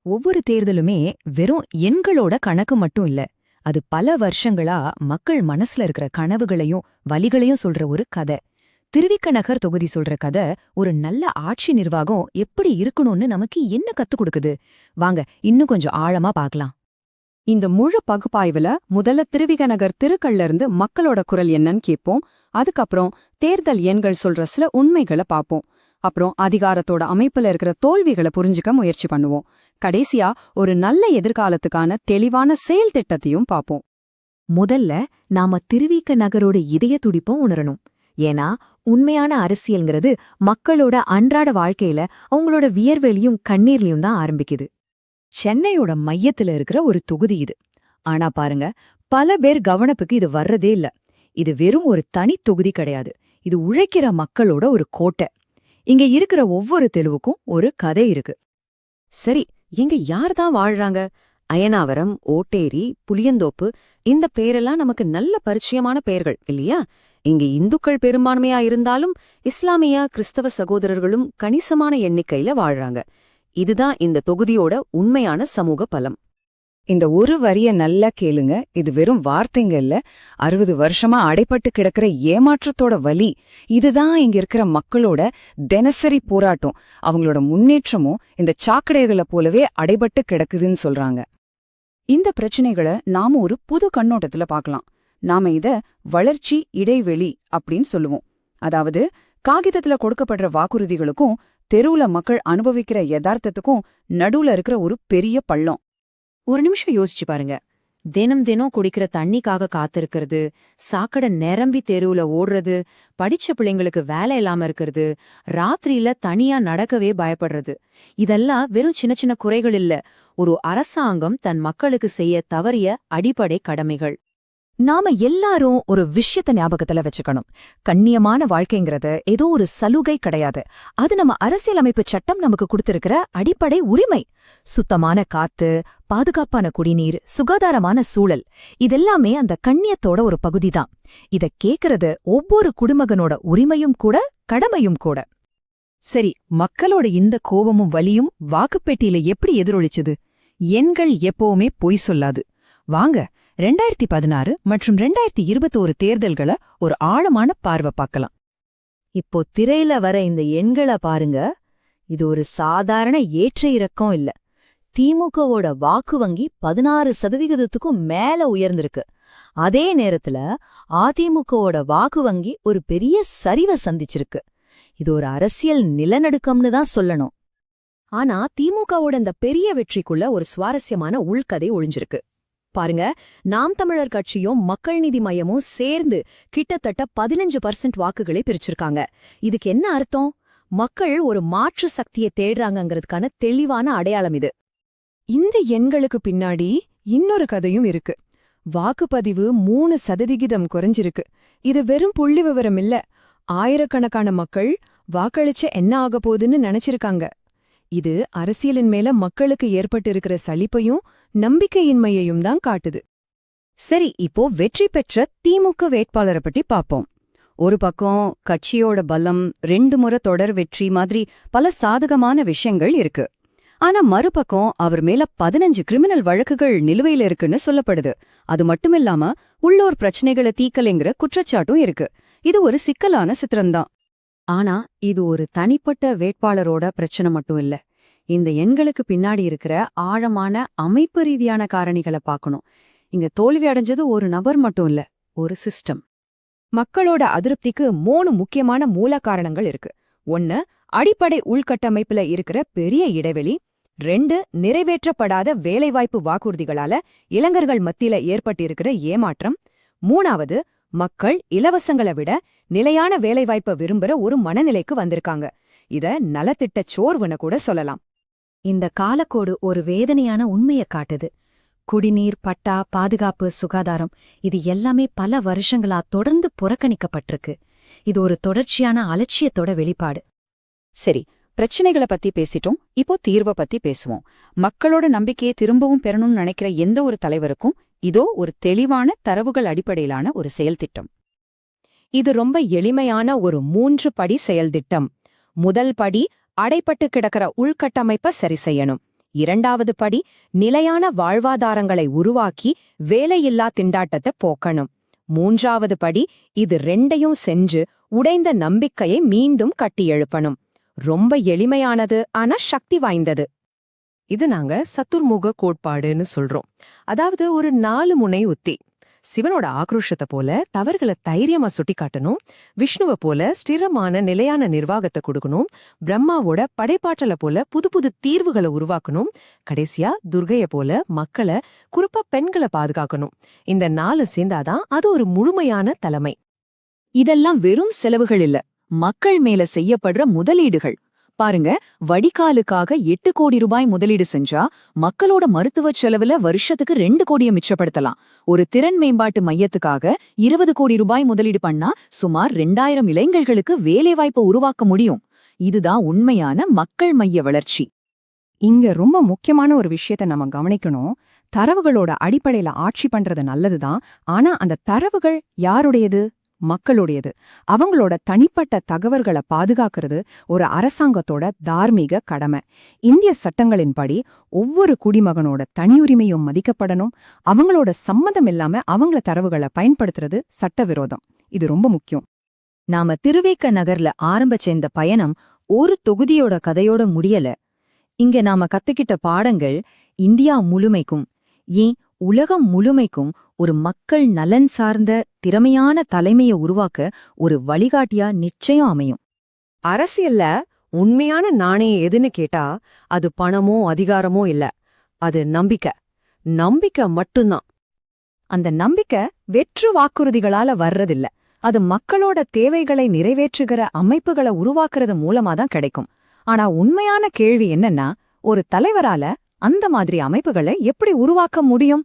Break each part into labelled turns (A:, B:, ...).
A: ஒவ்வொரு தேர்தலுமே வெறும் எண்களோட கணக்கு மட்டும் இல்ல. அது பல வருஷங்களா மக்கள் மனசுல இருக்கிற கனவுகளையும் வலிகளையும் சொல்ற ஒரு கதை. திருவிக்க நகர் தொகுதி சொல்ற கதை ஒரு நல்ல ஆட்சி நிர்வாகம் எப்படி இருக்கணும்னு நமக்கு என்ன கத்துக் கொடுக்குது. வாங்க இன்னும் கொஞ்சம் ஆழமா பார்க்கலாம்.
B: இந்த முழு பகுப்பாய்வுல முதல்ல திருவிக நகர் திருக்கள்ல இருந்து மக்களோட குரல் என்னன்னு கேட்போம். அதுக்கப்புறம் தேர்தல் எண்கள் சொல்ற சில உண்மைகளை பார்ப்போம். அப்புறம் அதிகாரத்தோட அமைப்புல இருக்கிற தோல்விகளை புரிஞ்சுக்க முயற்சி பண்ணுவோம். கடைசியா ஒரு நல்ல எதிர்காலத்துக்கான தெளிவான செயல் திட்டத்தையும் பார்ப்போம்.
A: முதல்ல நாம திருவிக்க நகரோட இதய துடிப்பும் உணரணும். ஏன்னா உண்மையான அரசியல்ங்கிறது மக்களோட அன்றாட வாழ்க்கையில அவங்களோட வியர்வெளியும் கண்ணீர்லயும் தான் ஆரம்பிக்குது. சென்னையோட மையத்துல இருக்கிற ஒரு தொகுதி இது. ஆனா பாருங்க, பல பேர் கவனப்புக்கு இது வர்றதே இல்ல. இது வெறும் ஒரு தனி தொகுதி கிடையாது. இது உழைக்கிற மக்களோட ஒரு கோட்டை. இங்க இருக்கிற ஒவ்வொரு தெருவுக்கும் ஒரு கதை இருக்கு.
C: சரி, இங்க யார் தான் வாழ்றாங்க? அயனாவரம், ஓட்டேரி, புளியந்தோப்பு, இந்த பேரெல்லாம் நமக்கு நல்ல பரிச்சயமான பெயர்கள் இல்லையா? இங்க இந்துக்கள் பெரும்பான்மையா இருந்தாலும் இஸ்லாமிய கிறிஸ்தவ சகோதரர்களும் கணிசமான எண்ணிக்கையில வாழ்றாங்க. இதுதான் இந்த தொகுதியோட உண்மையான சமூக பலம்.
B: இந்த ஒரு வரிய நல்லா கேளுங்க. இது வெறும் வார்த்தைங்க இல்ல, 60 வருஷமா அடைப்பட்டு கிடக்கிற ஏமாற்றத்தோட வலி. இதுதான் இங்க இருக்கிற மக்களோட தினசரி போராட்டம். அவங்களோட முன்னேற்றமும் இந்த சாக்கடைகளை போலவே அடைபட்டு கிடக்குதுன்னு சொல்றாங்க. இந்த பிரச்சனைகளை நாம ஒரு புது கண்ணோட்டத்துல பார்க்கலாம். நாம இத வளர்ச்சி இடைவெளி அப்படின்னு சொல்லுவோம். அதாவது காகிதத்துல கொடுக்கப்படுற வாக்குறுதிகளுக்கும் தெருவுல மக்கள் அனுபவிக்கிற யதார்த்தத்துக்கும் நடுவுல இருக்கிற ஒரு பெரிய பள்ளம்.
A: ஒரு நிமிஷம் யோசிச்சு பாருங்க. தினம் தினம் குடிக்கிற தண்ணிக்காக காத்திருக்கிறது, சாக்கடை நிரம்பி தெருவுல ஓடுறது, படிச்ச பிள்ளைங்களுக்கு வேலை இல்லாம இருக்கிறது, ராத்திரியில தனியா நடக்கவே பயப்படுறது. இதெல்லாம் வெறும் சின்ன சின்ன குறைகள் இல்ல, ஒரு அரசாங்கம் தன் மக்களுக்கு செய்ய தவறிய அடிப்படை கடமைகள்.
B: நாம எல்லாரும் ஒரு விஷயத்த ஞாபகத்துல வச்சுக்கணும். கண்ணியமான வாழ்க்கைங்கிறது ஏதோ ஒரு சலுகை கிடையாது. அது நம்ம அரசியலமைப்பு சட்டம் நமக்கு கொடுத்திருக்கிற அடிப்படை உரிமை. சுத்தமான காத்து, பாதுகாப்பான குடிநீர், சுகாதாரமான சூழல், இதெல்லாமே அந்த கண்ணியத்தோட ஒரு பகுதிதான். இத கேக்குறது ஒவ்வொரு குடிமகனோட உரிமையும் கூட, கடமையும் கூட. சரி, மக்களோட இந்த கோபமும் வலியும் வாக்குப்பெட்டியில எப்படி எதிரொலிச்சுது? எண்கள் எப்பவுமே பொய் சொல்லாது. வாங்க 2016 மற்றும் 2021 தேர்தல்களை ஒரு ஆழமான பார்வை பார்க்கலாம்.
A: இப்போ திரையில வர இந்த எண்களை பாருங்க. இது ஒரு சாதாரண ஏற்ற இறக்கம் இல்ல. திமுகவோட வாக்கு வங்கி 16% மேல உயர்ந்திருக்கு. அதே நேரத்துல அதிமுகவோட வாக்கு வங்கி ஒரு பெரிய சரிவை சந்திச்சிருக்கு. இது ஒரு அரசியல் நிலநடுக்கம்னு தான் சொல்லணும். ஆனா திமுகவோட இந்த பெரிய வெற்றிக்குள்ள ஒரு சுவாரஸ்யமான உள்கதை ஒளிஞ்சிருக்கு. பாருங்க, நாம் தமிழர் கட்சியும் மக்கள் நீதி மையமும் சேர்ந்து கிட்டத்தட்ட 15% வாக்குகளை பிரிச்சிருக்காங்க. இதுக்கு என்ன அர்த்தம்? மக்கள் ஒரு மாற்று சக்தியை தேடுறாங்கங்கிறதுக்கான தெளிவான அடையாளம் இது.
B: இந்த எண்களுக்கு பின்னாடி இன்னொரு கதையும் இருக்கு. வாக்குப்பதிவு 3% குறைஞ்சிருக்கு. இது வெறும் புள்ளி விவரம் இல்ல. ஆயிரக்கணக்கான மக்கள் வாக்களிச்ச என்ன ஆக போகுதுன்னு நினைச்சிருக்காங்க. இது அரசியலின் மேல மக்களுக்கு ஏற்பட்டு இருக்கிற சலிப்பையும் நம்பிக்கையின்மையையும் தான் காட்டுது.
A: சரி, இப்போ வெற்றி பெற்ற திமுக வேட்பாளரை பற்றி பாப்போம்.
B: ஒரு பக்கம் கட்சியோட பலம், 2 முறை தொடர் வெற்றி மாதிரி பல சாதகமான விஷயங்கள் இருக்கு. ஆனா மறுபக்கம் அவர் மேல 15 கிரிமினல் வழக்குகள் நிலுவையில இருக்குன்னு சொல்லப்படுது. அது மட்டுமில்லாம உள்ளூர் பிரச்சனைகளை தீக்கலைங்கிற குற்றச்சாட்டும் இருக்கு. இது ஒரு சிக்கலான சித்திரம்தான். ஆனா இது ஒரு தனிப்பட்ட வேட்பாளரோட பிரச்சனை மட்டும் இல்ல. இந்த எண்களுக்கு பின்னாடி இருக்கிற ஆழமான அமைப்பு ரீதியான காரணிகளை பார்க்கணும். இங்க தோல்வி அடைஞ்சது ஒரு நபர் மட்டும் இல்ல, ஒரு சிஸ்டம். மக்களோட அதிருப்திக்கு 3 முக்கியமான மூல காரணங்கள் இருக்கு. 1, அடிப்படை உள்கட்டமைப்புல இருக்கிற பெரிய இடைவெளி. 2, நிறைவேற்றப்படாத வேலைவாய்ப்பு வாக்குறுதிகளால இளைஞர்கள் மத்தியில ஏற்பட்டிருக்கிற ஏமாற்றம். 3வது, மக்கள் இலவசங்களை விட நிலையான வேலைவாய்ப்பை விரும்புற ஒரு மனநிலைக்கு வந்திருக்காங்க. இத நலத்திட்ட சோர்வுன்னு கூட சொல்லலாம். இந்த காலக்கோடு ஒரு வேதனையான உண்மைய காட்டுது. குடிநீர், பட்டா, பாதுகாப்பு, சுகாதாரம், இது எல்லாமே பல வருஷங்களா தொடர்ந்து புறக்கணிக்கப்பட்டிருக்கு. இது ஒரு தொடர்ச்சியான அலட்சியத்தோட வெளிப்பாடு.
C: சரி, பிரச்சனைகளை பத்தி பேசிட்டோம். இப்போ தீர்வை பத்தி பேசுவோம். மக்களோட நம்பிக்கையை திரும்பவும் பெறணும்னு நினைக்கிற எந்த ஒரு தலைவருக்கும் இதோ ஒரு தெளிவான தரவுகள் அடிப்படையிலான ஒரு செயல்திட்டம்.
A: இது ரொம்ப எளிமையான ஒரு 3 படி செயல்திட்டம். முதல் படி, அடைப்பட்டு கிடக்கிற உள்கட்டமைப்ப சரி செய்யணும்.
B: 2வது படி நிலையான வாழ்வாதாரங்களை உருவாக்கி வேலையில்லா திண்டாட்டத்தை போக்கணும். 3வது படி இது 2யும் செஞ்சு உடைந்த நம்பிக்கையை மீண்டும் கட்டி எழுப்பணும். ரொம்ப எளிமையானது, ஆனா சக்தி வாய்ந்தது.
C: இது நாங்க சத்துர்முக கோட்பாடுன்னு சொல்றோம். அதாவது ஒரு 4 முனை உத்தி. சிவனோட ஆக்ரோஷத்தை போல தவறுகளை தைரியமா சுட்டி காட்டணும், விஷ்ணுவை போல ஸ்திரமான நிலையான நிர்வாகத்தை கொடுக்கணும், பிரம்மாவோட படைப்பாற்றலை போல புது புது தீர்வுகளை உருவாக்கணும், கடைசியா துர்கைய போல மக்களை, குறிப்பா பெண்களை பாதுகாக்கணும். இந்த 4 சேர்ந்தாதான் அது ஒரு முழுமையான தலைமை.
A: இதெல்லாம் வெறும் செலவுகள் இல்ல, மக்கள் மேல செய்யப்படுற முதலீடுகள். பாருங்க, வடிகாலுக்காக 8 கோடி ரூபாய் முதலீடு செஞ்சா மக்களோட மருத்துவச் செலவுல வருஷத்துக்கு 2 கோடியை மிச்சப்படுத்தலாம். ஒரு திறன் மேம்பாட்டு மையத்துக்காக 20 கோடி ரூபாய் முதலீடு பண்ணா சுமார் 2000 இளைஞர்களுக்கு வேலைவாய்ப்பை உருவாக்க முடியும். இதுதான் உண்மையான மக்கள் மைய வளர்ச்சி.
B: இங்க ரொம்ப முக்கியமான ஒரு விஷயத்தை நம்ம கவனிக்கணும். தரவுகளோட அடிப்படையில ஆட்சி பண்றது நல்லதுதான், ஆனா அந்த தரவுகள் யாருடையது? மக்களுடையது. அவங்களோட தனிப்பட்ட தகவல்களை பாதுகாக்கிறது ஒரு அரசாங்கத்தோட தார்மீக கடமை. இந்திய சட்டங்களின்படி ஒவ்வொரு குடிமகனோட தனியுரிமையும் மதிக்கப்படணும். அவங்களோட சம்மதம் இல்லாம அவங்கள தரவுகளை பயன்படுத்துறது சட்டவிரோதம். இது ரொம்ப முக்கியம்.
A: நாம திருவேக்க நகர்ல ஆரம்பிச்ச இந்த பயணம் ஒரு தொகுதியோட கதையோட முடியல. இங்க நாம கத்துக்கிட்ட பாடங்கள் இந்தியா முழுமைக்கும், ஏன் உலகம் முழுமைக்கும் ஒரு மக்கள் நலன் சார்ந்த திறமையான தலைமையை உருவாக்க ஒரு வழிகாட்டியா நிச்சயம் அமையும்.
C: அரசியல்ல உண்மையான நாணயம் எதுன்னு கேட்டா அது பணமோ அதிகாரமோ இல்ல, அது நம்பிக்கை. நம்பிக்கை மட்டும்தான்.
B: அந்த நம்பிக்கை வெற்று வாக்குறுதிகளால வர்றதில்ல, அது மக்களோட தேவைகளை நிறைவேற்றுகிற அமைப்புகளை உருவாக்குறது மூலமாதான் கிடைக்கும். ஆனா உண்மையான கேள்வி என்னன்னா, ஒரு தலைவரால அந்த மாதிரி அமைப்புகளை எப்படி உருவாக்க முடியும்?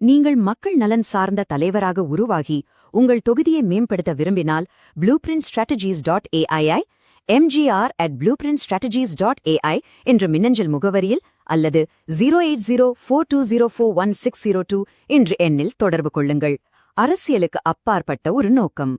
A: நீங்கள் மக்கள் நலன் சார்ந்த தலைவராக உருவாகி உங்கள் தொகுதியை மேம்படுத்த விரும்பினால் blueprintstrategies.ai, mgr@blueprintstrategies.ai என்ற மின்னஞ்சல் முகவரியில் அல்லது 08042041602 என்ற எண்ணில் தொடர்பு கொள்ளுங்கள். அரசியலுக்கு அப்பாற்பட்ட ஒரு நோக்கம்.